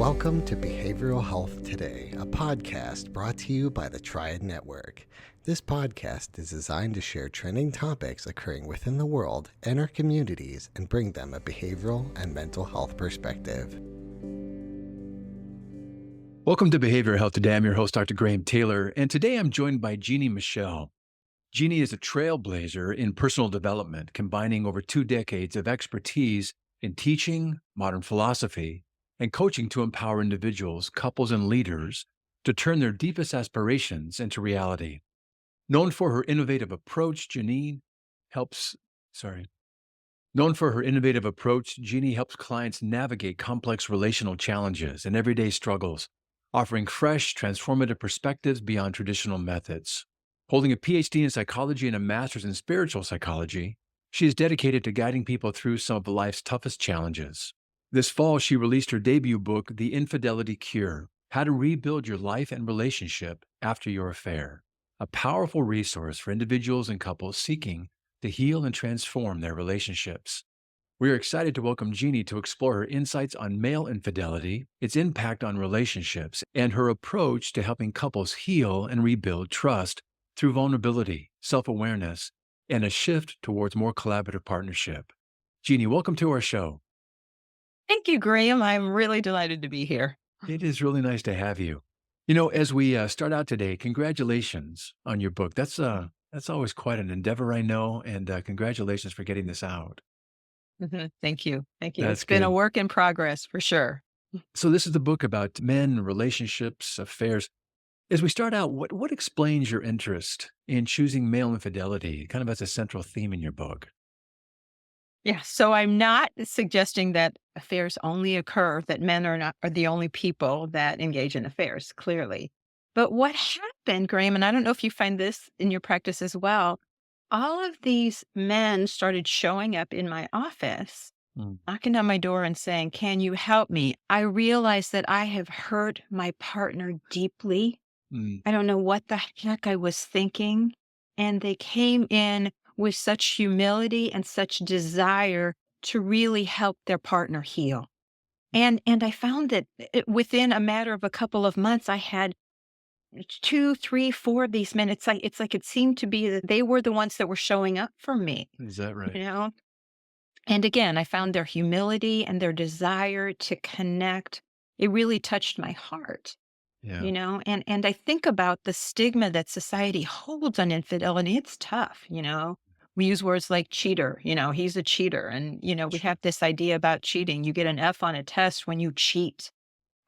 Welcome to Behavioral Health Today, a podcast brought to you by the Triad Network. This podcast is designed to share trending topics occurring within the world and our communities and bring them a behavioral and mental health perspective. Welcome to Behavioral Health Today. I'm your host, Dr. Graham Taylor, and today I'm joined by Jeanne Michele. Jeanne is a trailblazer in personal development, combining over 2 decades of expertise in teaching, modern philosophy, and coaching to empower individuals, couples, and leaders to turn their deepest aspirations into reality. Known for her innovative approach, Jeanne helps clients navigate complex relational challenges and everyday struggles, offering fresh, transformative perspectives beyond traditional methods. Holding a PhD in psychology and a master's in spiritual psychology, she is dedicated to guiding people through some of life's toughest challenges. This fall, she released her debut book, The Infidelity Cure: How to Rebuild Your Life and Relationship After Your Affair, a powerful resource for individuals and couples seeking to heal and transform their relationships. We are excited to welcome Jeanne to explore her insights on male infidelity, its impact on relationships, and her approach to helping couples heal and rebuild trust through vulnerability, self-awareness, and a shift towards more collaborative partnership. Jeanne, welcome to our show. Thank you, Graham. I'm really delighted to be here. It is really nice to have you. You know, as we start out today, congratulations on your book. That's always quite an endeavor, I know, and congratulations for getting this out. Thank you. Thank you. That's It's been a good. work in progress for sure. So this is the book about men, relationships, affairs. As we start out, what explains your interest in choosing male infidelity, kind of as a central theme in your book? Yeah. So I'm not suggesting that affairs only occur, that men are the only people that engage in affairs, clearly. But what happened, Graham, and I don't know if you find this in your practice as well, all of these men started showing up in my office, Mm. knocking on my door and saying, "Can you help me?" I realized that I have hurt my partner deeply. Mm. I don't know what the heck I was thinking. And they came in with such humility and such desire to really help their partner heal. And I found that within a matter of a couple of months, I had 2, 3, 4 of these men. It's like it seemed to be that they were the ones that were showing up for me, Is that right? you know? And again, I found their humility and their desire to connect. It really touched my heart. Yeah. And I think about the stigma that society holds on infidelity. It's tough. We use words like cheater, he's a cheater. And we have this idea about cheating. You get an F on a test when you cheat.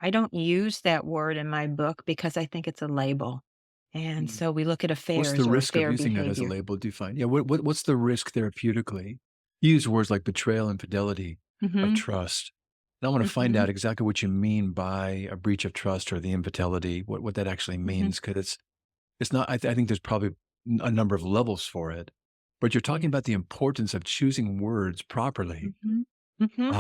I don't use that word in my book because I think it's a label. And Mm. so we look at What's the affairs or risk of affair using that as a behavior. label? Do you find? Yeah. What's the risk therapeutically? You use words like betrayal, infidelity of Hmm. trust. And I want to find Hmm. out exactly what you mean by a breach of trust or the infidelity, what that actually Hmm. means, because it's not. I think there's probably a number of levels for it, but you're talking about Yes. the importance of choosing words properly Hmm. Hmm.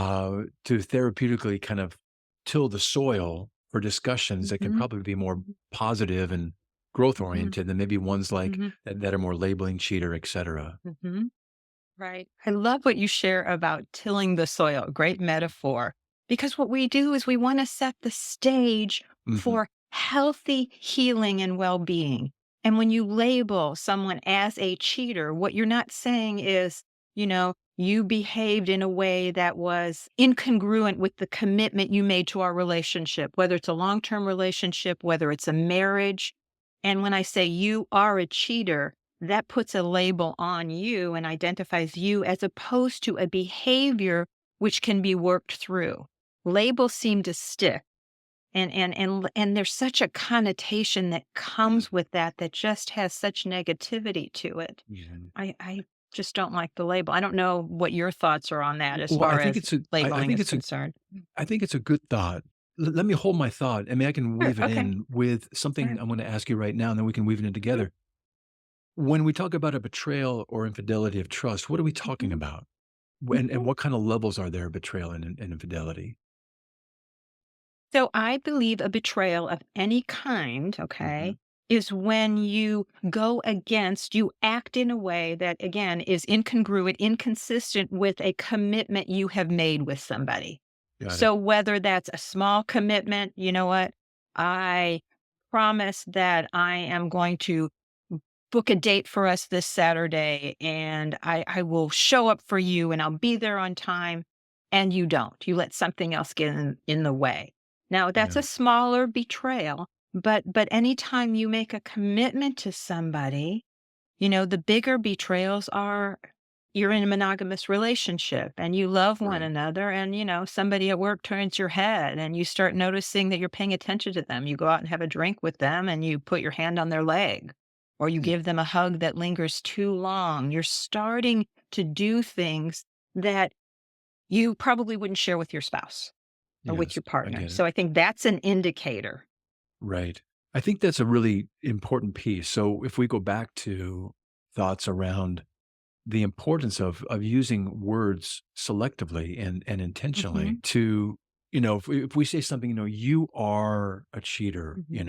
to therapeutically kind of till the soil for discussions that can Hmm. probably be more positive and growth Hmm. oriented than maybe ones like Hmm. that are more labeling, cheater, et cetera. Hmm. Right. I love what you share about tilling the soil. Great metaphor. Because what we do is we want to set the stage Hmm. for healthy healing and well being. And when you label someone as a cheater, what you're not saying is, you behaved in a way that was incongruent with the commitment you made to our relationship, whether it's a long term relationship, whether it's a marriage. And when I say you are a cheater, that puts a label on you and identifies you as opposed to a behavior which can be worked through. Labels seem to stick. And there's such a connotation that comes with that just has such negativity to it. Yeah. I just don't like the label. I don't know what your thoughts are on that as Well, far as I labeling think is it's a, concerned. I think it's a good thought. Let me hold my thought. I mean, I can Sure. weave it Okay. in with All something right. I'm going to ask you right now, and then we can weave it in together. When we talk about a betrayal or infidelity of trust, what are we talking Mhm. about? And Mhm. what kind of levels are there of betrayal and infidelity? So I believe a betrayal of any kind, Hmm. okay, is when you go against, you act in a way that, again, is incongruent, inconsistent with a commitment you have made with somebody. Got it. So whether that's a small commitment, you know what? I promise that I am going to book a date for us this Saturday and I will show up for you and I'll be there on time. And you don't. You let something else get in the way. Now that's Yeah. a smaller betrayal, but anytime you make a commitment to somebody, the bigger betrayals are you're in a monogamous relationship and you love one Right. another and somebody at work turns your head and you start noticing that you're paying attention to them. You go out and have a drink with them and you put your hand on their leg or you Mm. give them a hug that lingers too long. You're starting to do things that you probably wouldn't share with your spouse or with Yes, your I partner. get it. So I think that's an indicator. Right. I think that's a really important piece. So if we go back to thoughts around the importance of using words selectively and intentionally Mhm. to, if we say something, you are a cheater, Mhm.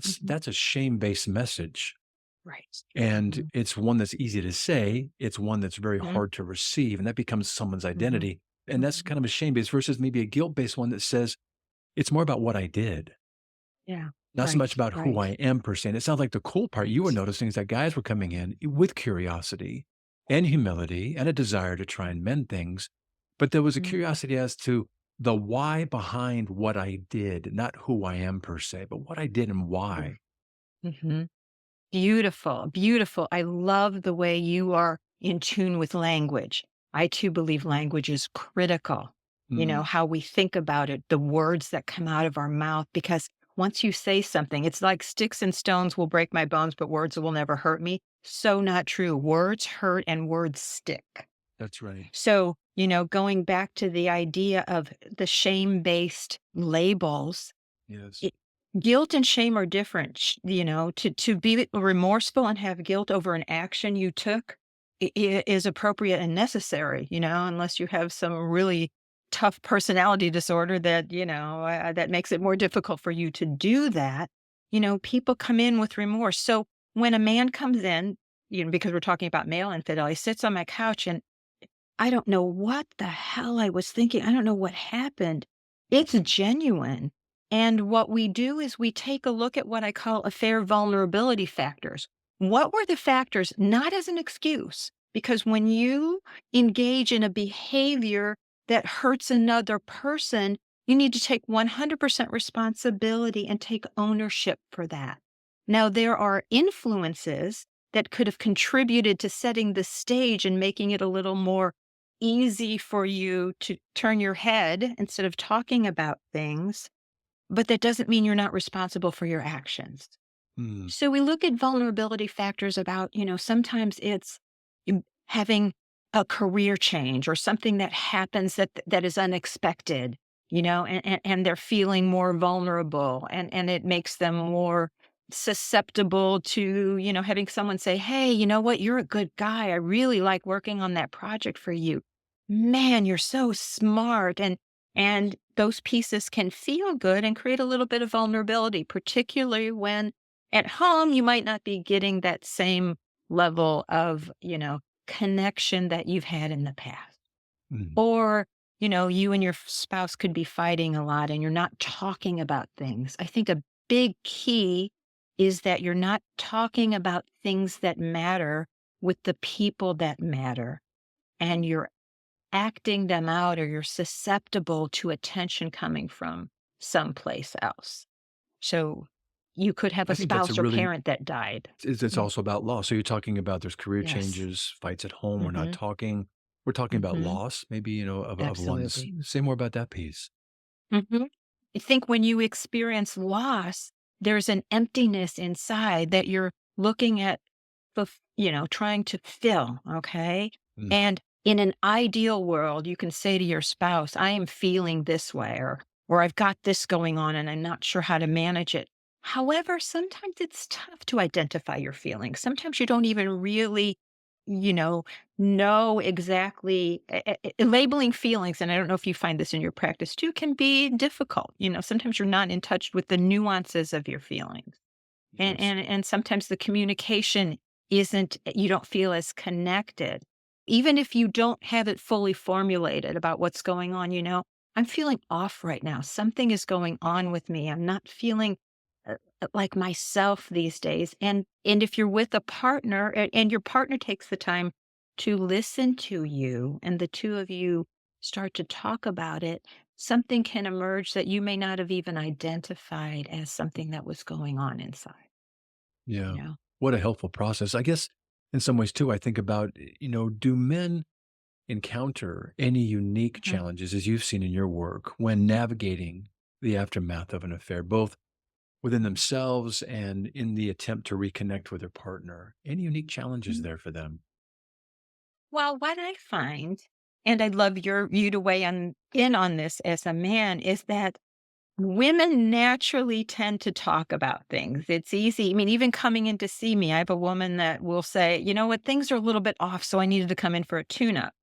Mhm. that's a shame-based message. Right. And Mhm. it's one that's easy to say, it's one that's very Mhm. hard to receive, and that becomes someone's Mhm. identity. And that's Mhm. kind of a shame-based versus maybe a guilt-based one that says, it's more about what I did. Yeah. Not so much Right. about who I Right. am per se, and it sounds like the cool part you were noticing is that guys were coming in with curiosity and humility and a desire to try and mend things, but there was a Mhm. curiosity as to the why behind what I did, not who I am per se, but what I did and why. Mhm. Beautiful, beautiful. I love the way you are in tune with language. I too believe language is critical. Mm, How we think about it, the words that come out of our mouth, because once you say something, it's like sticks and stones will break my bones, but words will never hurt me. So not true. Words hurt and words stick. that's right. So, going back to the idea of the shame based labels, Yes. it guilt and shame are different, to be remorseful and have guilt over an action you took is appropriate and necessary, unless you have some really tough personality disorder that, that makes it more difficult for you to do that. People come in with remorse. So when a man comes in, because we're talking about male infidelity, sits on my couch and I don't know what the hell I was thinking. I don't know what happened. It's genuine. And what we do is we take a look at what I call affair vulnerability factors. What were the factors? Not as an excuse, because when you engage in a behavior that hurts another person, you need to take 100% responsibility and take ownership for that. Now, there are influences that could have contributed to setting the stage and making it a little more easy for you to turn your head instead of talking about things, but that doesn't mean you're not responsible for your actions. Mm, So we look at vulnerability factors about, sometimes it's having a career change or something that happens that is unexpected, and they're feeling more vulnerable and it makes them more susceptible to, having someone say, "Hey, you know what? You're a good guy. I really like working on that project for you. Man, you're so smart." And those pieces can feel good and create a little bit of vulnerability, particularly when at home, you might not be getting that same level of, connection that you've had in the past. mm. Or, you and your spouse could be fighting a lot and you're not talking about things. I think a big key is that you're not talking about things that matter with the people that matter and you're acting them out or you're susceptible to attention coming from someplace else. So you could have a I think that's a spouse or really parent that died. it's Mm, also about loss. So you're talking about there's career yes. changes, fights at home, we're not Mhm, talking. We're talking about mhm. loss, maybe, of one's Absolutely. say more about that piece. Mhm. I think when you experience loss, there's an emptiness inside that you're looking at trying to fill, okay? Mm, And in an ideal world, you can say to your spouse, "I am feeling this way," or "I've got this going on and I'm not sure how to manage it." However, sometimes it's tough to identify your feelings. Sometimes you don't even really, you know, know exactly labeling feelings, and I don't know if you find this in your practice too, can be difficult. Sometimes you're not in touch with the nuances of your feelings. And yes. and and sometimes the communication isn't you don't feel as connected. Even if you don't have it fully formulated about what's going on, I'm feeling off right now. Something is going on with me. I'm not feeling like myself these days. And if you're with a partner and your partner takes the time to listen to you and the two of you start to talk about it, something can emerge that you may not have even identified as something that was going on inside, Yeah. you know? What a helpful process. I guess in some ways too, I think about, do men encounter any unique Mhm. challenges as you've seen in your work when navigating the aftermath of an affair, both within themselves and in the attempt to reconnect with their partner? Any unique challenges Mhm. there for them? Well, what I find, and I'd love you to weigh in on this as a man, is that women naturally tend to talk about things. It's easy. I mean, even coming in to see me, I have a woman that will say, you know what, things are a little bit off, so I needed to come in for a tune up.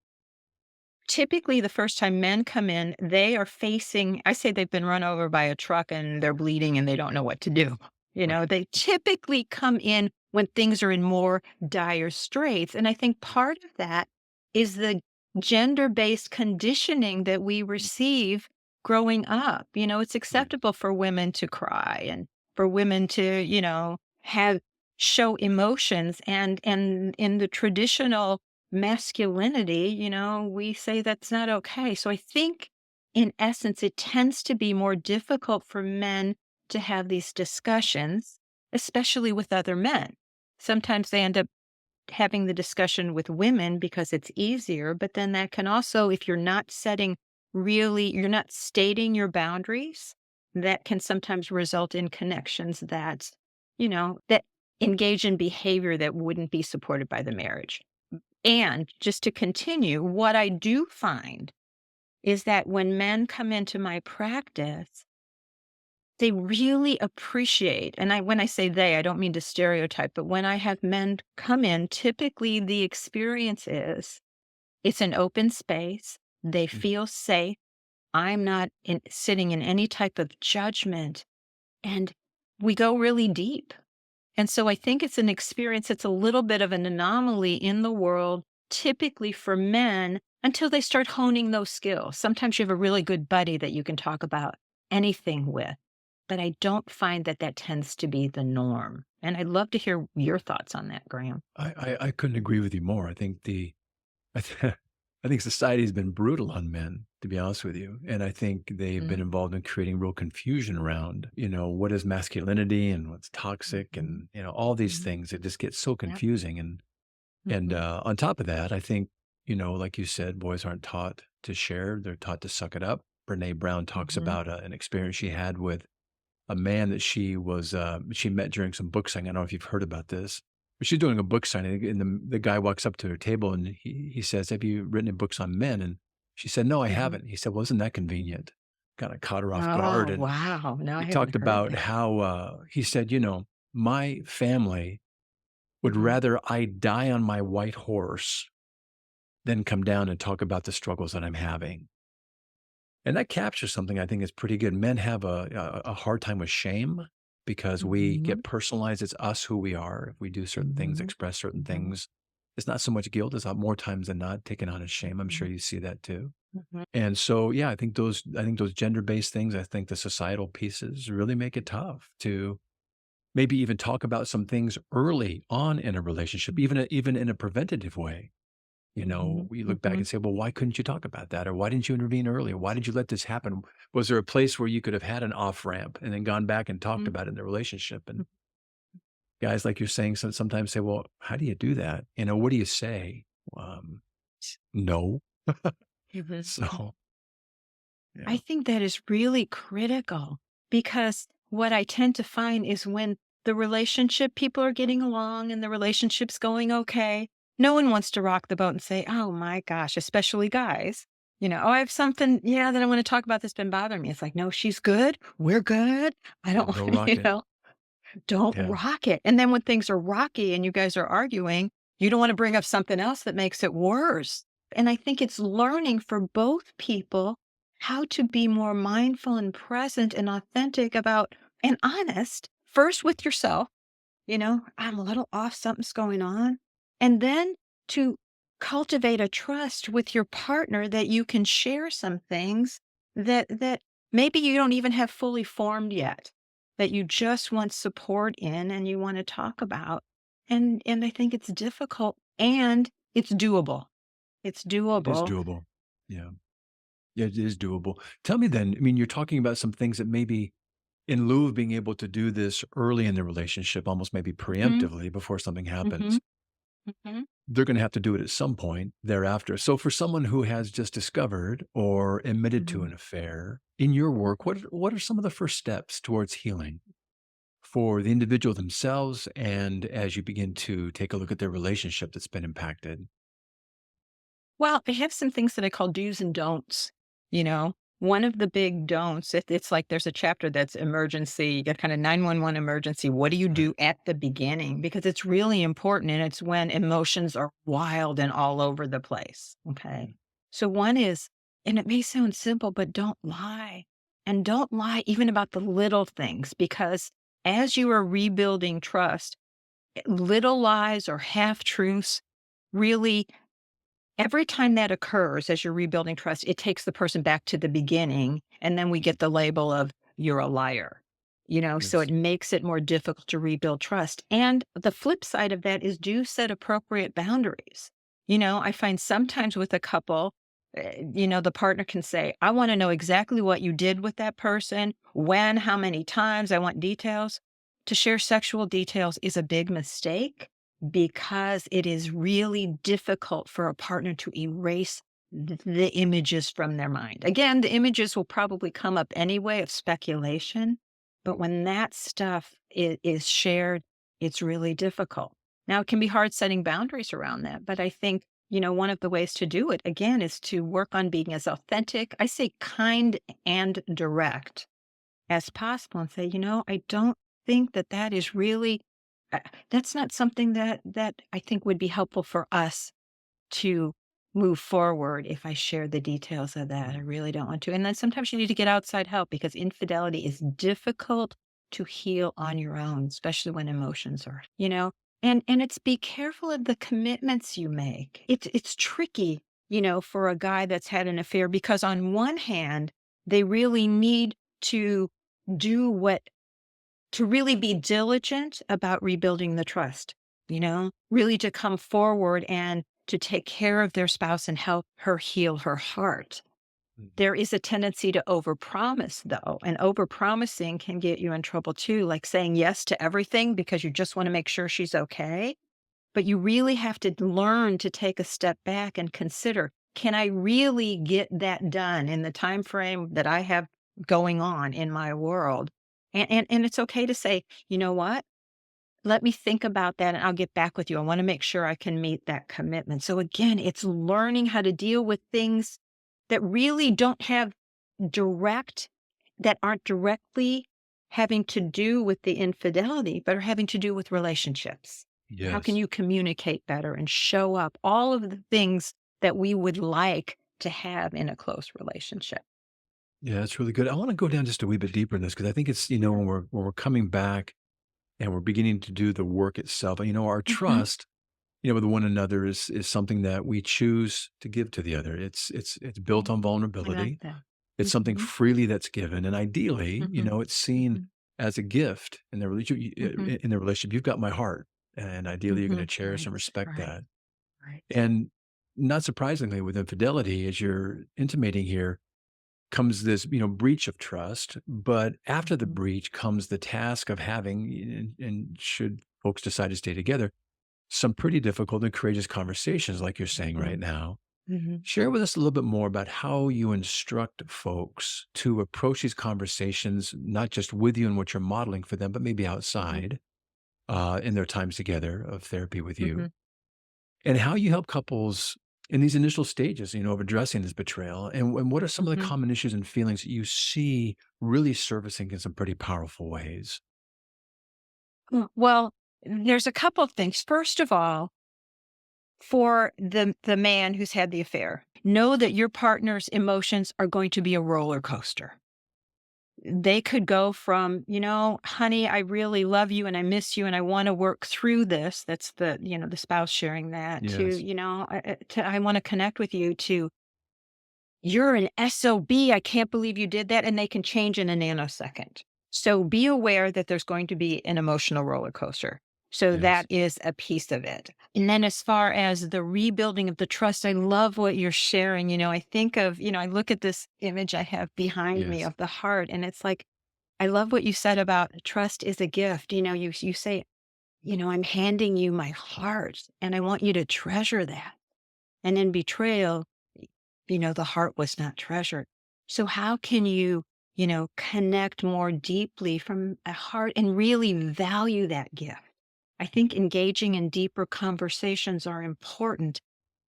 Typically, the first time men come in, they are facing, I say they've been run over by a truck and they're bleeding and they don't know what to do. Right. They typically come in when things are in more dire straits. And I think part of that is the gender based conditioning that we receive growing up. It's Right. acceptable for women to cry and for women to, have show emotions and in the traditional masculinity, we say that's not okay. So I think in essence, it tends to be more difficult for men to have these discussions, especially with other men. Sometimes they end up having the discussion with women because it's easier, but then that can also, if you're not you're not stating your boundaries, that can sometimes result in connections that engage in behavior that wouldn't be supported by the marriage. And just to continue, what I do find is that when men come into my practice, they really appreciate, and when I say they, I don't mean to stereotype, but when I have men come in, typically the experience is it's an open space. They Mm. feel safe. I'm not sitting in any type of judgment. And we go really deep. And so I think it's an experience that's a little bit of an anomaly in the world, typically for men, until they start honing those skills. Sometimes you have a really good buddy that you can talk about anything with, but I don't find that that tends to be the norm. And I'd love to hear your thoughts on that, Graham. I couldn't agree with you more. I think I, th- I think society has been brutal on men, to be honest with you, and I think they've been Mhm, involved in creating real confusion around, what is masculinity and what's toxic, mhm, and all these mhm. things. It just gets so Yep. confusing, and Mhm, on top of that, I think, like you said, boys aren't taught to share; they're taught to suck it up. Brene Brown talks mhm, about an experience she had with a man that she met during some book signing. I don't know if you've heard about this, but she's doing a book signing, and the guy walks up to her table and he says, "Have you written any books on men?" And she said, "No, I mhm. haven't." He said, "Well, isn't that convenient?" Kind of caught her off Oh, guard, and wow. No, I he haven't talked heard about that. how he said, "My family would Mhm, rather I die on my white horse than come down and talk about the struggles that I'm having." And that captures something I think is pretty good. Men have a hard time with shame because we mhm, get personalized. It's us who we are. If we do certain things, mhm, express certain mhm, things, it's not so much guilt. It's not more times than not taken on as shame. I'm sure mhm, you see that too. mhm, And so, yeah, I think those gender-based things, I think the societal pieces really make it tough to maybe even talk about some things early on in a relationship, even in a preventative way. mhm, We look back mhm. and say, well, why couldn't you talk about that? Or why didn't you intervene earlier? Why did you let this happen? Was there a place where you could have had an off ramp and then gone back and talked Mhm, about it in the relationship? And mhm, guys, like you're saying, sometimes say, well, how do you do that? What do you say? Um, no. mhm, mhm. So, I yeah. think that is really critical because what I tend to find is when the relationship, people are getting along and the relationship's going okay, no one wants to rock the boat and say, oh my gosh, especially guys. Oh, I have something, yeah, that I want to talk about that's been bothering me. It's like, no, she's good. We're good. I Yeah. don't, Don't rock it. don't Yeah. rock it. And then when things are rocky and you guys are arguing, you don't want to bring up something else that makes it worse. And I think it's learning for both people how to be more mindful and present and authentic about and honest, first with yourself, I'm a little off, something's going on. And then to cultivate a trust with your partner that you can share some things that maybe you don't even have fully formed yet, that you just want support in and you want to talk about. And I think it's difficult and it's doable. It's It is doable. doable. Yeah. Yeah, it is doable. Tell me then, I mean, you're talking about some things that maybe in lieu of being able to do this early in the relationship, almost maybe Mhm, preemptively before something happens, mhm, mhm, they're going to have to do it at some point thereafter. So for someone who has just discovered or admitted to mhm, an affair, in your work, mhm. what are some of the first steps towards healing for the individual themselves and as you begin to take a look at their relationship that's been impacted? Well, I have some things that I call do's and don'ts. You know, one of the big don'ts, it's like there's a chapter that's emergency, you got kind of 911 emergency. What do you Right. do at the beginning? Because it's really important. And it's when emotions are wild and all over the place. Okay. Mm. So one is, and it may sound simple, but don't lie. And don't lie even about the little things, because as you are rebuilding trust, little lies or half truths really, every time that occurs as you're rebuilding trust, it takes the person back to the beginning, and then we get the label of "you're a liar." So Yes. it makes it more difficult to rebuild trust. And the flip side of that is, do set appropriate boundaries. I find sometimes with a couple, the partner can say, "I want to know exactly what you did with that person, when, how many times, I want details." To share sexual details is a big mistake, because it is really difficult for a partner to erase the images from their mind. Again, the images will probably come up anyway of speculation, but when that stuff is shared, it's really difficult. Now, it can be hard setting boundaries around that, but I think, one of the ways to do it, again, is to work on being as authentic, I say kind and direct as possible, and say, I don't think that that is really, uh, that's not something that I think would be helpful for us to move forward if I share the details of that. I Mm. really don't want to. And then sometimes you need to get outside help, because infidelity is difficult to heal on your own, especially when emotions are, and it's, be careful of the commitments you make. It's tricky, for a guy that's had an affair, because on one hand, they really need to do what to really be diligent about rebuilding the trust, really to come forward and to take care of their spouse and help her heal her heart. Mhm. There is a tendency to overpromise, though, and overpromising can get you in trouble too, like saying yes to everything because you just want to make sure she's okay. But you really have to learn to take a step back and consider, can I really get that done in the time frame that I have going on in my world? And it's okay to say, you know what? Let me think about that and I'll get back with you. I want to make sure I can meet that commitment. So again, it's learning how to deal with things that really don't have direct that aren't directly having to do with the infidelity, but are having to do with relationships. How can Yes. you communicate better and show up? All of the things that we would like to have in a close relationship. Yeah, that's really good. I want to go down just a wee bit deeper in this because I think it's, when we're coming back and we're beginning to do the work itself, our Mhm. trust, with one another is something that we choose to give to the other. It's built on Mhm. I like vulnerability. that. It's something Mhm. freely that's given, and ideally, Mhm. it's seen Mhm. as a gift in the Mhm. in the relationship. You've got my heart, and ideally, you're going to Mhm. cherish and Right. respect Right. that. Right. And not surprisingly, with infidelity, as you're intimating here, comes this breach of trust. But after the Mhm. breach comes the task of having, and should folks decide to stay together, some pretty difficult and courageous conversations, like you're saying right Mhm. now. Mhm. Share with us a little bit more about how you instruct folks to approach these conversations, not just with you and what you're modeling for them, but maybe Mhm. outside in their times together of therapy with you, Mhm. and how you help couples in these initial stages, of addressing this betrayal. And what are some of the Mhm. common issues and feelings that you see really surfacing in some pretty powerful ways? Well, there's a couple of things. First of all, for the man who's had the affair, know that your partner's emotions are going to be a roller coaster. They could go from, honey, I really love you and I miss you and I want to work through this. That's the spouse sharing that, to, Yes. I want to connect with you, to you're an SOB. I can't believe you did that. And they can change in a nanosecond. So be aware that there's going to be an emotional roller coaster. So Yes. that is a piece of it. And then as far as the rebuilding of the trust, I love what you're sharing. I think of, I look at this image I have behind me Yes. of the heart, and it's like, I love what you said about trust is a gift. You say, I'm handing you my heart and I want you to treasure that. And in betrayal, the heart was not treasured. So how can you, connect more deeply from a heart and really value that gift? I think engaging in deeper conversations are important.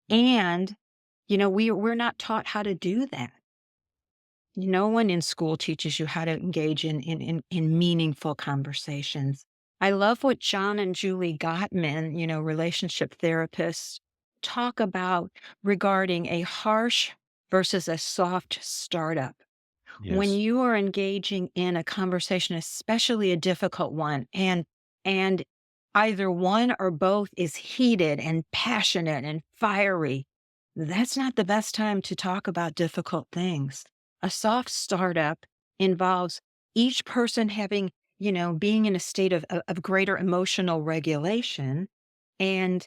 And, we're not taught how to do that. No one in school teaches you how to engage in meaningful conversations. I love what John and Julie Gottman, relationship therapists, talk about regarding a harsh versus a soft startup. When Yes. you are engaging in a conversation, especially a difficult one, and either one or both is heated and passionate and fiery, that's not the best time to talk about difficult things. A soft startup involves each person having, being in a state of greater emotional regulation and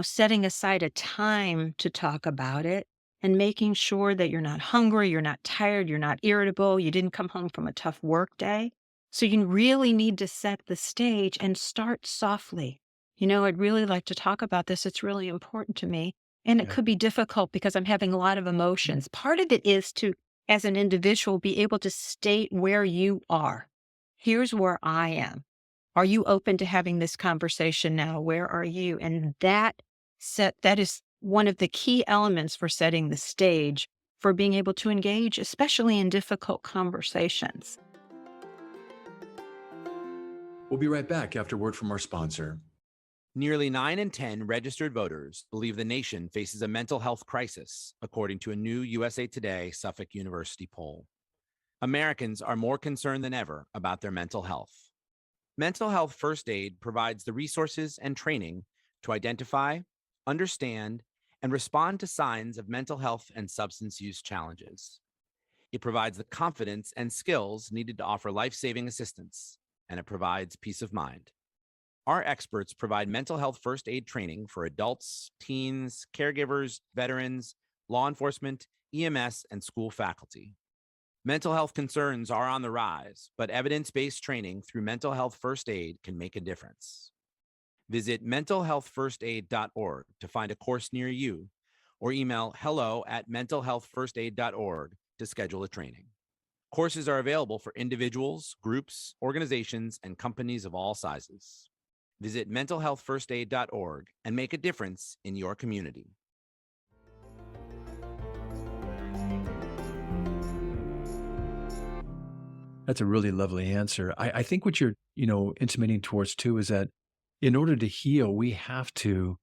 setting aside a time to talk about it and making sure that you're not hungry, you're not tired, you're not irritable, you didn't come home from a tough work day. So you really need to set the stage and start softly. I'd really like to talk about this. It's really important to me. And it Yeah. could be difficult because I'm having a lot of emotions. Part of it is to, as an individual, be able to state where you are. Here's where I am. Are you open to having this conversation now? Where are you? And that is one of the key elements for setting the stage for being able to engage, especially in difficult conversations. We'll be right back after word from our sponsor. Nearly 9 in 10 registered voters believe the nation faces a mental health crisis, according to a new USA Today Suffolk University poll. Americans are more concerned than ever about their mental health. Mental health first aid provides the resources and training to identify, understand, and respond to signs of mental health and substance use challenges. It provides the confidence and skills needed to offer life-saving assistance, and it provides peace of mind. Our experts provide mental health first aid training for adults, teens, caregivers, veterans, law enforcement, EMS, and school faculty. Mental health concerns are on the rise, but evidence-based training through mental health first aid can make a difference. Visit mentalhealthfirstaid.org to find a course near you, or email hello@mentalhealthfirstaid.org to schedule a training. Courses are available for individuals, groups, organizations, and companies of all sizes. Visit mentalhealthfirstaid.org and make a difference in your community. That's a really lovely answer. I think what you're, intimating towards too is that in order to heal, we have to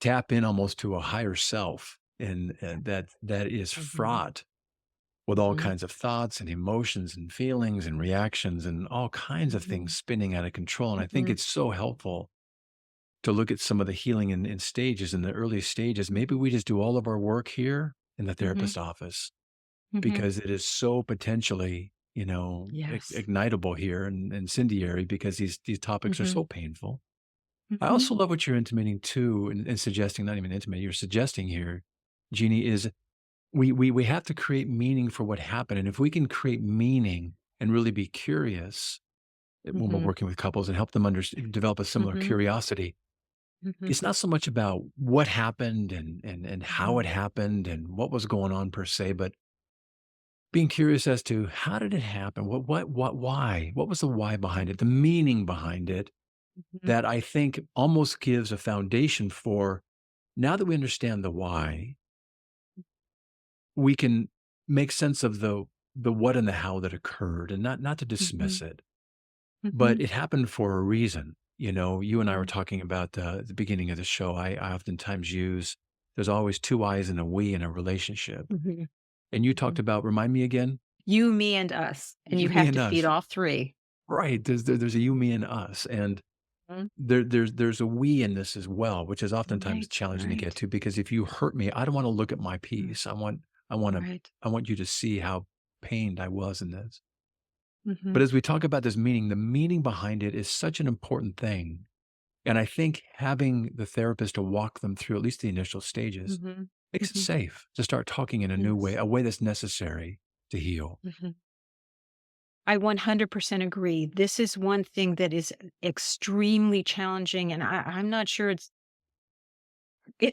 tap in almost to a higher self, and that is Mhm, fraught with all mhm, kinds of thoughts and emotions and feelings and reactions and all kinds of things mhm, spinning out of control. And I think mhm, it's so helpful to look at some of the healing in stages, in the early stages. Maybe we just do all of our work here in the mhm, therapist office mhm. because it is so potentially, Yes. ignitable here and incendiary because these topics are Mhm, so painful. I mhm, also love what you're intimating too, and suggesting, not even intimating, you're suggesting here, Jeannie, is we have to create meaning for what happened. And if we can create meaning and really be curious when we're mhm, working with couples and help them develop a similar mhm, curiosity, mhm, it's not so much about what happened and how mhm, it happened and what was going on per se, but being curious as to how did it happen? Why? What was the why behind it? The meaning behind it mhm, that I think almost gives a foundation for now that we understand the why, we can make sense of the what and the how that occurred and not to dismiss mhm, it, but mhm, it happened for a reason. You and I were mhm, talking about at the beginning of the show. I oftentimes use there's always two I's and a we in a relationship. mhm, And you talked mhm. about, remind me again, You, me, and us, and you, you me, have and to feed us. all 3. Right. There's a you, me, and us. And Mhm. there's a we in this as well, which is oftentimes Right, challenging to get right. to because if you hurt me, I don't want to look at my Mm, piece. Right. I want you to see how pained I was in this. Mhm. But as we talk about this meaning, the meaning behind it is such an important thing. And I think having the therapist to walk them through at least the initial stages Mhm. makes it Mhm. safe to start talking in a new way, Yes. a way that's necessary to heal. Mhm. I 100% agree. This is one thing that is extremely challenging, and I'm not sure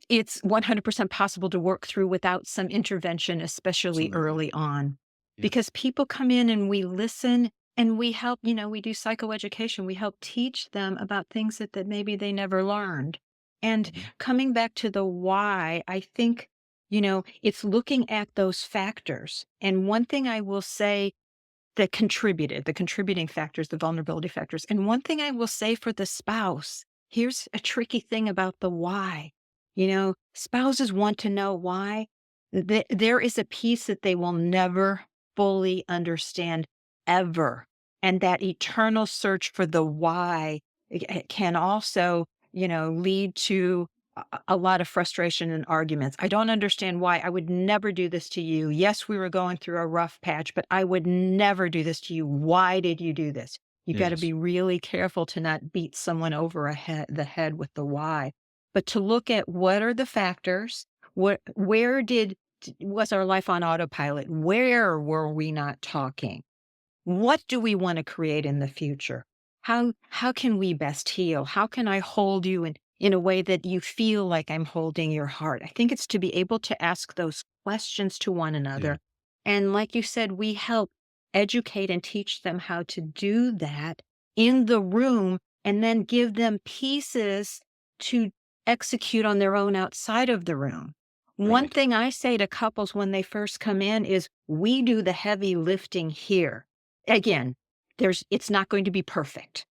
it's 100% possible to work through without some intervention, especially Absolutely. early on. Yeah. Because people come in and we listen and we help, we do psychoeducation. We help teach them about things that maybe they never learned. And Mhm. coming back to the why, I think, it's looking at those factors. And one thing I will say that contributed, the contributing factors, the vulnerability factors. And one thing I will say for the spouse, here's a tricky thing about the why. Spouses want to know why. There is a piece that they will never fully understand ever. And that eternal search for the why it can also, lead to a lot of frustration and arguments. I don't understand why. I would never do this to you. Yes, we were going through a rough patch, but I would never do this to you. Why did you do this? You got to Yes. be really careful to not beat someone over the head with the why, but to look at what are the factors. Where was our life on autopilot? Where were we not talking? What do we want to create in the future? How can we best heal? How can I hold you in a way that you feel like I'm holding your heart? I think it's to be able to ask those questions to one Yeah. another. And like you said, we help educate and teach them how to do that in the room and then give them pieces to execute on their own outside of the room. One Right. thing I say to couples when they first come in is we do the heavy lifting here. Again, it's not going to be perfect,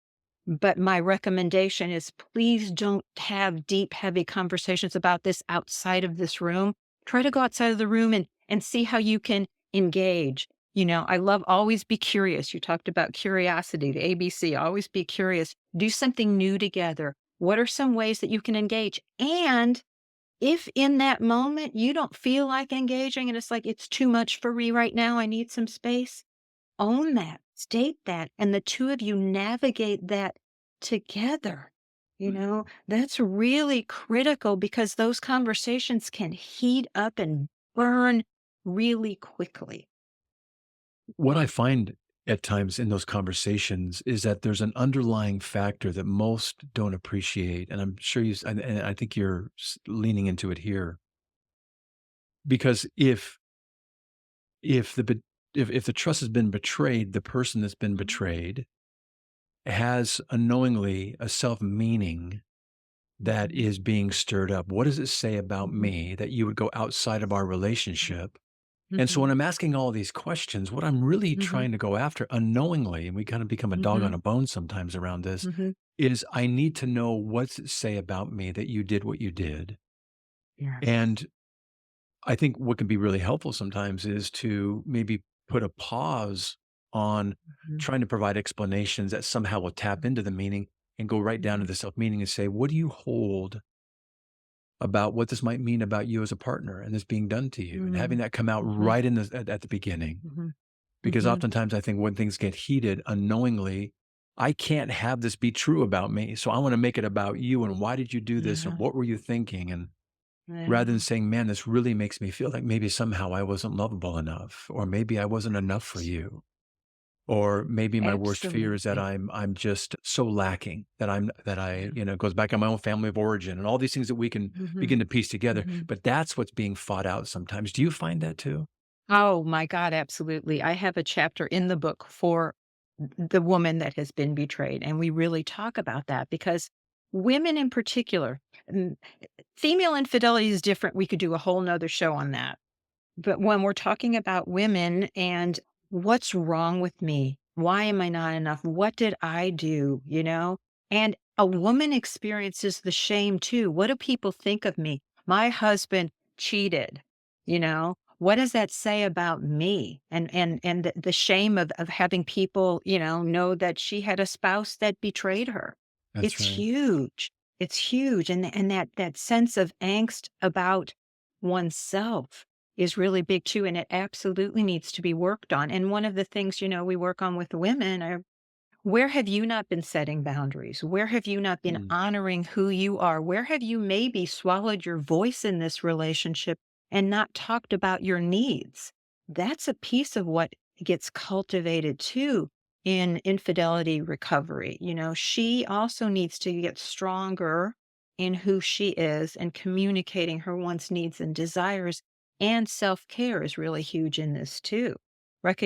but my recommendation is please don't have deep, heavy conversations about this outside of this room. Try to go outside of the room and see how you can engage. I love always be curious. You talked about curiosity, the ABC, always be curious. Do something new together. What are some ways that you can engage? And if in that moment you don't feel like engaging and it's like, it's too much for me right now, I need some space, own that, state that, and the two of you navigate that together. That's really critical because those conversations can heat up and burn really quickly. What I find at times in those conversations is that there's an underlying factor that most don't appreciate, and I'm sure and I think you're leaning into it here because if the bet- if the trust has been betrayed, the person that's been Mhm, betrayed has unknowingly a self meaning that mhm, is being stirred up. What does it say about mhm, me that you would go outside of our relationship? And so mhm, when I'm asking all these questions, what I'm really mhm, trying to go after unknowingly, and we kind of become a dog on mhm, a bone sometimes around this, mhm. is I need to know what's it say about me that you did what you did. Yes. And I think what can be really helpful sometimes is to maybe put a pause on Mhm, trying to provide explanations that somehow will tap into the meaning and go right down to mhm, the self meaning and say, what do you hold about what this might mean about you as a partner and this being done to you? And having mhm, that come out mhm, right at the beginning. mhm, Because mhm. oftentimes I think when things get heated unknowingly, I can't have this be true about me. So I want to make it about you. And why did you do this? And Yeah, what were you thinking? And rather than yeah. saying, man, this really makes me feel like maybe somehow I wasn't lovable enough, or maybe I wasn't enough for you. Or maybe my worst fear is that Absolutely. I'm just so lacking that I, it goes back on my own family of origin and all these things that we can Mhm, begin to piece together. mhm. But that's what's being fought out sometimes. Do you find that too? Oh my God, absolutely. I have a chapter in the book for the woman that has been betrayed, and we really talk about that because women in particular, mm, female infidelity is different. We could do a whole nother show on that. But when we're talking about women and what's wrong with me? Why am I not enough? What did I do? And a woman experiences the shame too. What do people think of me? My husband cheated. What does that say about me? And the shame of having people, know that she had a spouse that betrayed her. That's It's right. huge. It's huge. And that sense of angst about oneself. is really big too. And it absolutely needs to be worked on. And one of the things, we work on with the women are, where have you not been setting boundaries? Where have you not been Mm, honoring who you are? Where have you maybe swallowed your voice in this relationship and not talked about your needs? That's a piece of what gets cultivated too in infidelity recovery. She also needs to get stronger in who she is and communicating her wants, needs, and desires. And self care is really huge in this too.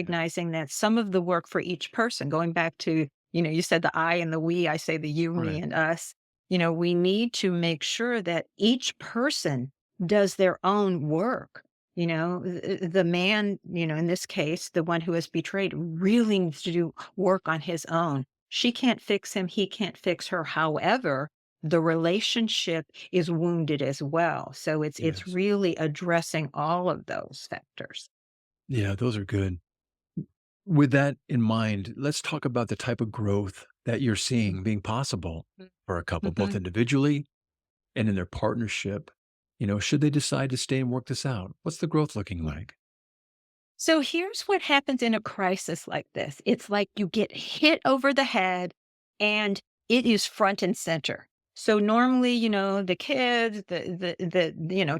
yeah. Recognizing that some of the work for each person, going back to, you said the I and the we, I say the you, me, Right. and us. We need to make sure that each person does their own work. The man, in this case, the one who has betrayed, really needs to do work on his own. She can't fix him. He can't fix her. However, the relationship is wounded as well. So it's Yes. really addressing all of those factors. Yeah, those are good. With that in mind, let's talk about the type of growth that you're seeing being possible for a couple, both Mhm. individually and in their partnership. Should they decide to stay and work this out? What's the growth looking like? So here's what happens in a crisis like this. It's like you get hit over the head and it is front and center. So normally, the kids,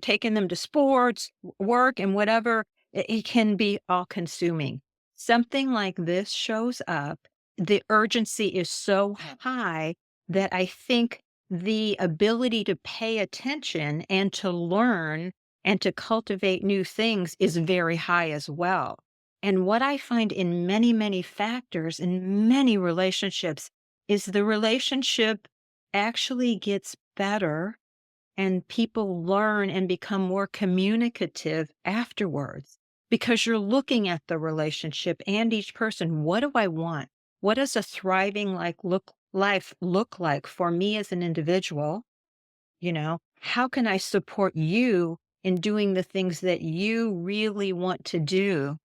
taking them to sports, work and whatever, it can be all consuming. Something like this shows up. The urgency is so high that I think the ability to pay attention and to learn and to cultivate new things is very high as well. And what I find in many, many factors, in many relationships, is the relationship actually gets better and people learn and become more communicative afterwards because you're looking at the relationship and each person. What do I want? What does a thriving life look like for me as an individual? How can I support you in doing the things that you really want to do?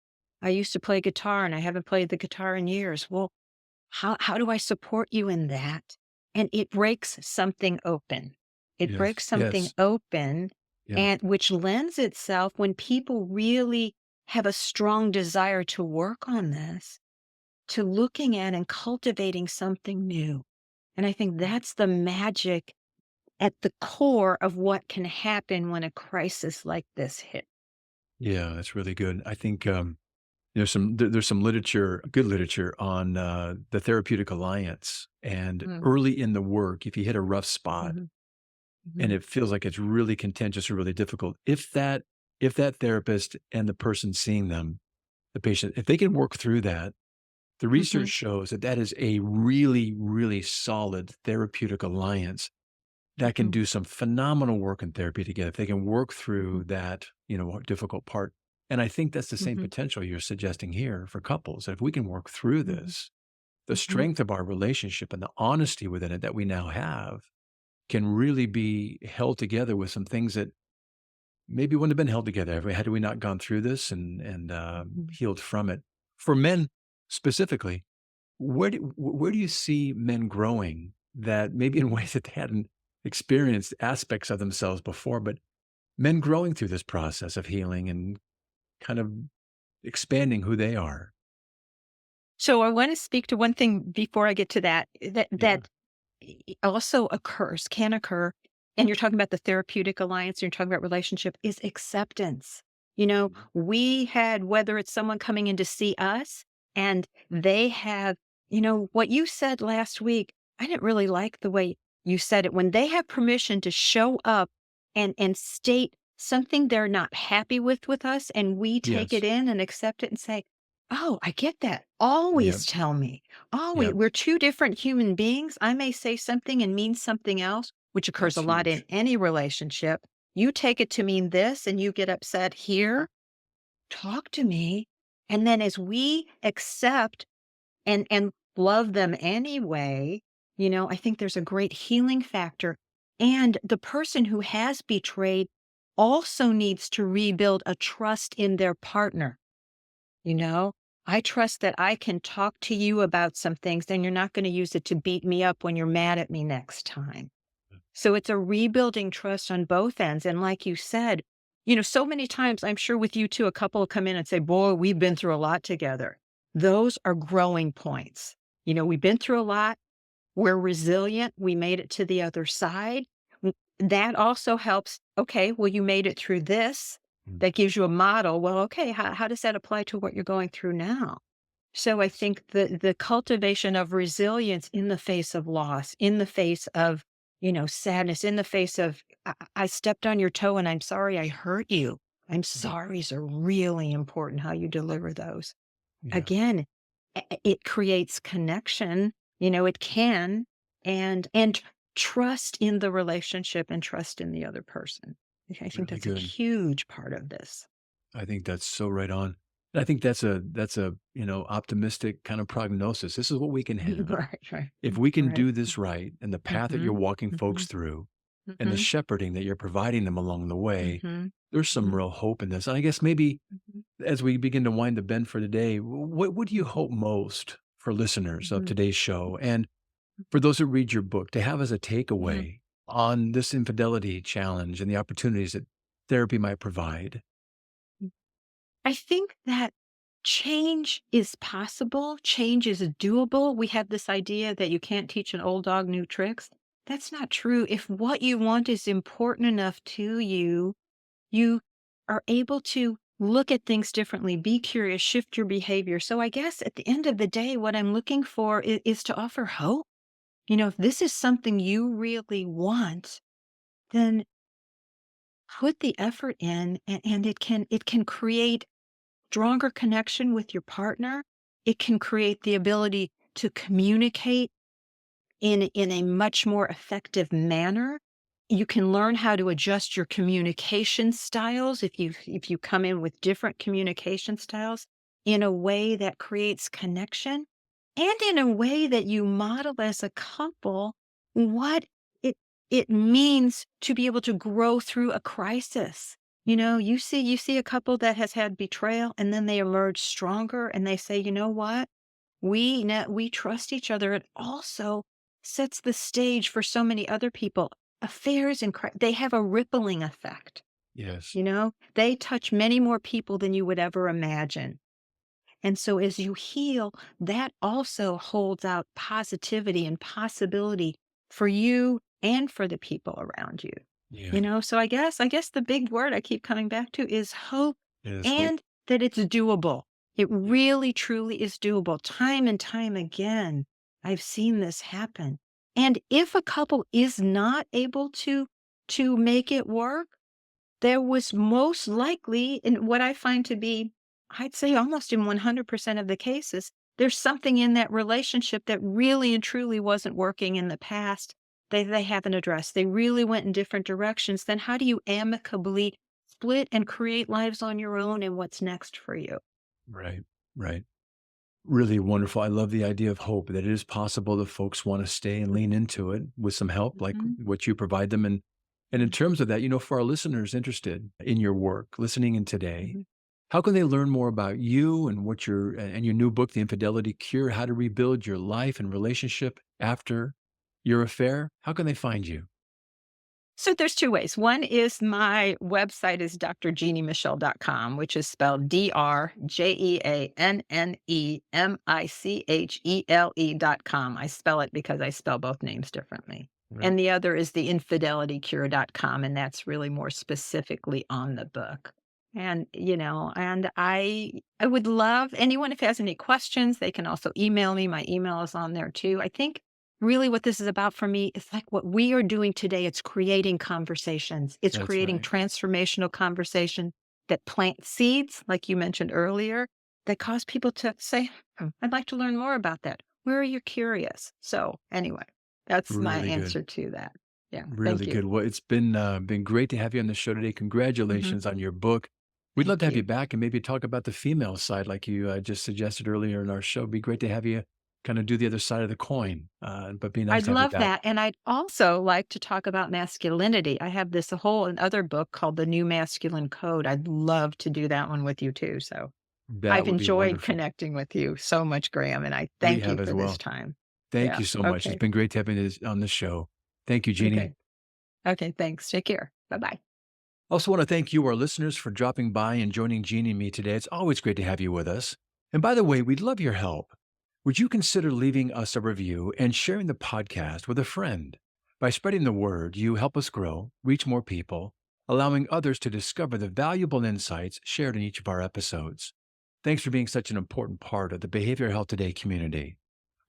I used to play guitar and I haven't played the guitar in years. Well, how do I support you in that? And it breaks something open. It Yes. breaks something Yes. open, Yeah. and which lends itself when people really have a strong desire to work on this, to looking at and cultivating something new. And I think that's the magic at the core of what can happen when a crisis like this hits. Yeah. That's really good. I think there's some literature, good literature on the therapeutic alliance. And Mm, early in the work, if you hit a rough spot mhm, and mhm, it feels like it's really contentious or really difficult, if that therapist and the person seeing them, the patient, if they can work through that, the research mhm, shows that that is a really, really solid therapeutic alliance that can mhm, do some phenomenal work in therapy together. If they can work mhm, through that, difficult part. And I think that's the same mhm, potential you're suggesting here for couples. That if we can work through mhm, this, the mhm, strength of our relationship and the honesty within it that we now have can really be held together with some things that maybe wouldn't have been held together had we not gone through this and mhm. healed from it. For men specifically, where do you see men growing that maybe in ways that they hadn't experienced aspects of themselves before, but men growing through this process of healing and kind of expanding who they are? So I want to speak to one thing before I get to that, that Yeah. that also can occur, and you're talking about the therapeutic alliance, you're talking about relationship, is acceptance. Mhm. We had, whether it's someone coming in to see us and they have, what you said last week, I didn't really like the way you said it. When they have permission to show up and state something they're not happy with us, and we take it Yes. in and accept it and say, oh, I get that. Yep. Always tell me. Always. Yep. We're two different human beings. I may say something and mean something else, which occurs That's a lot in huge. any relationship. You take it to mean this and you get upset here. Talk to me. And then as we accept and love them anyway, I think there's a great healing factor. And the person who has betrayed also needs to rebuild a trust in their partner. You know, I trust that I can talk to you about some things, then you're not going to use it to beat me up when you're mad at me next time. So it's a rebuilding trust on both ends. And like you said, So many times, I'm sure with you too, a couple will come in and say, boy, we've been through a lot together. Those are growing points. We've been through a lot. We're resilient. We made it to the other side. That also helps. Okay, well, you made it through this. Mm. That gives you a model. Well, okay, how does that apply to what you're going through now? So I think the cultivation of resilience in the face of loss, in the face of, sadness, in the face of, I stepped on your toe and I'm sorry I hurt you. I'm sorry's are really important how you deliver those. Yeah, Again, it creates connection, it can, and trust in the relationship and trust in the other person. I think really that's a good. huge part of this. I think that's so right on. And I think that's a optimistic kind of prognosis. This is what we can handle. Right, right, If we can right. do this right, and the path that you're Mhm, walking folks mhm, through and the mhm, shepherding that you're providing them along the way, mhm, there's some mhm, real hope in this. And I guess maybe mhm, as we begin to wind the bend for today, what do you mhm, hope most for listeners of mhm, today's show? And for those who read your book, to have as a mhm. takeaway on this infidelity challenge and the opportunities that therapy might provide? I think that change is possible, change is doable. We have this idea that you can't teach an old dog new tricks. That's not true. If what you want is important enough to you, you are able to look at things differently, be curious, shift your behavior. So I guess at the end of the day, what I'm looking for is to offer hope. If this is something you really want, then put the effort in, and it can create stronger connection with your partner. It can create the ability to communicate in a much more effective manner. You can learn how to adjust your communication styles if you come in with different communication styles in a way that creates connection, and in a way that you model as a couple what it it means to be able to grow through a crisis. You see a couple that has had betrayal, and then they emerge stronger and they say, "You know what? We trust each other." It also sets the stage for so many other people. Affairs and they have a rippling effect. Yes. They touch many more people than you would ever imagine. And so as you heal, that also holds out positivity and possibility for you and for the people around you. Yeah. So I guess the big word I keep coming back to is hope, It is hope. and that it's doable. It really truly is doable. Time and time again, I've seen this happen. And if a couple is not able to make it work, there was most likely, in what I find to be, I'd say almost in 100% of the cases, there's something in that relationship that really and truly wasn't working in the past. They haven't addressed. They really went in different directions. Then how do you amicably split and create lives on your own, and what's next for you? Right. Right. Really wonderful. I love the idea of hope that it is possible that folks want to stay and lean into it with some help, like Mhm, what you provide them. And in terms of that, for our listeners interested in your work, listening in today, mhm. how can they learn more about you and what and your new book, The Infidelity Cure, how to rebuild your life and relationship after your affair? How can they find you? So there's two ways. One is my website is drjeanniemichele.com, which is spelled DrJeannemichle.com. I spell it because I spell both names differently. Right. And the other is the infidelitycure.com, and that's really more specifically on the book. And I would love anyone, if has any questions, they can also email me. My email is on there too. I think really what this is about for me is like what we are doing today. It's creating conversations. It's That's creating right. transformational conversation that plant seeds, like you mentioned earlier, that cause people to say, I'd like to learn more about that. Where are you curious? So anyway, that's my Really good. answer to that. Yeah. Thank Really you. good. Well, it's been great to have you on the show today. Mhm. Congratulations on your book. We'd love to Thank have you you. back and maybe talk about the female side, like you just suggested earlier in our show. It'd be great to have you kind of do the other side of the coin. But be nice I'd to have you love back. that. And I'd also like to talk about masculinity. I have this whole another book called The New Masculine Code. I'd love to do that one with you too. So That I've would be enjoyed wonderful. connecting with you so much, Graham, and I We thank you have as for this well. time. Thank Yeah. you so much. It's Okay. been great to have you on this show. Thank you, Jeannie. Okay. Okay. Thanks. Take care. Bye bye. I also want to thank you, our listeners, for dropping by and joining Jeanne and me today. It's always great to have you with us. And by the way, we'd love your help. Would you consider leaving us a review and sharing the podcast with a friend? By spreading the word, you help us grow, reach more people, allowing others to discover the valuable insights shared in each of our episodes. Thanks for being such an important part of the Behavioral Health Today community.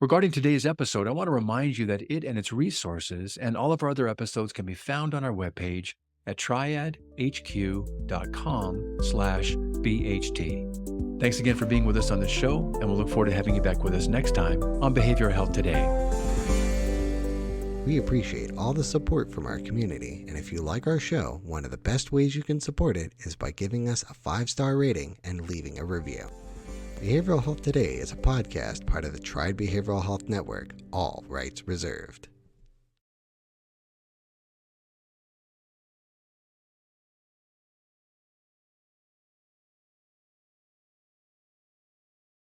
Regarding today's episode, I want to remind you that it and its resources and all of our other episodes can be found on our webpage at triadhq.com/BHT. Thanks again for being with us on the show, and we'll look forward to having you back with us next time on Behavioral Health Today. We appreciate all the support from our community, and if you like our show, one of the best ways you can support it is by giving us a 5-star rating and leaving a review. Behavioral Health Today is a podcast part of the Triad Behavioral Health Network, all rights reserved.